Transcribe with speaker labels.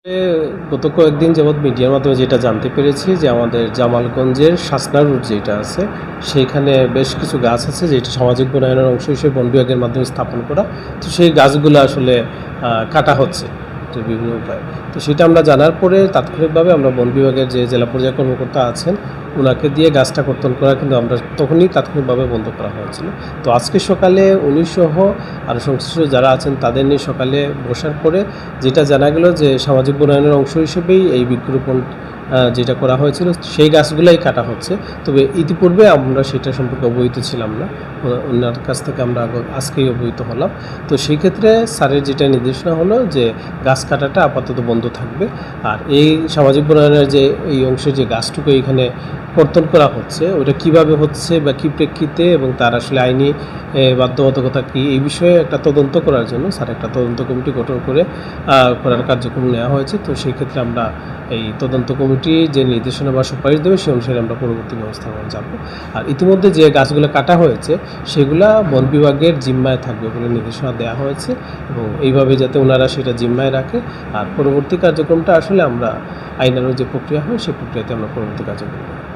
Speaker 1: এ গত কয়েকদিন যাবৎ মিডিয়ার মাধ্যমে যেটা জানতে পেরেছি যে আমাদের জামালগঞ্জের শাসনা রোড যেটা আছে সেইখানে বেশ কিছু গাছ আছে যেটা সামাজিক বনায়নের অংশ হিসেবে বন বিভাগের মাধ্যমে স্থাপন করা। তো সেই গাছগুলো আসলে কাটা হচ্ছে তো বিভিন্ন উপায়ে। তো সেটা আমরা জানার পরে তাৎক্ষণিকভাবে আমরা বন বিভাগের যে জেলা পর্যায়ে কর্মকর্তা আছেন উনাকে দিয়ে গাছটা কর্তন করা কিন্তু আমরা তখনই তাৎক্ষণিকভাবে বন্ধ করা হয়েছিল। তো আজকে সকালে উনি সহ আরও সংশ্লিষ্ট যারা আছেন তাদের নিয়ে সকালে বসার পরে যেটা জানা গেল যে সামাজিক বনায়নের অংশ হিসেবেই এই বৃক্ষরোপণ যেটা করা হয়েছিল সেই গাছগুলাই কাটা হচ্ছে। তবে ইতিপূর্বে আমরা সেটা সম্পর্কে অবহিত ছিলাম না। ওনার কাছ থেকে আমরা আজকেই অবহিত হলাম। তো সেই ক্ষেত্রে স্যারের যেটা নির্দেশনা হলো যে গাছ কাটাটা আপাতত বন্ধ থাকবে। আর এই সামাজিক বনায়নের যে এই অংশের যে গাছটুকু এইখানে কর্তন করা হচ্ছে ওটা কিভাবে হচ্ছে বা কী প্রেক্ষিতে এবং তার আসলে আইনি বাধ্যবাধকতা কী এই বিষয়ে একটা তদন্ত করার জন্য স্যার একটা তদন্ত কমিটি গঠন করে করার কার্যক্রম নেওয়া হয়েছে। তো সেই ক্ষেত্রে আমরা এই তদন্ত কমিটি যে নির্দেশনা বা সুপারিশ দেবে সেই অনুসারে আমরা পরবর্তী ব্যবস্থা যাব। আর ইতিমধ্যে যে গাছগুলো কাটা হয়েছে সেগুলা বন বিভাগের জিম্মায় থাকবে বলে নির্দেশনা দেওয়া হয়েছে এবং এইভাবে যাতে ওনারা সেটা জিম্মায় রাখে। আর পরবর্তী কার্যক্রমটা আসলে আমরা আইনানুগ যে প্রক্রিয়া হয় সেই প্রক্রিয়াতে আমরা পরবর্তী কার্যক্রম করব।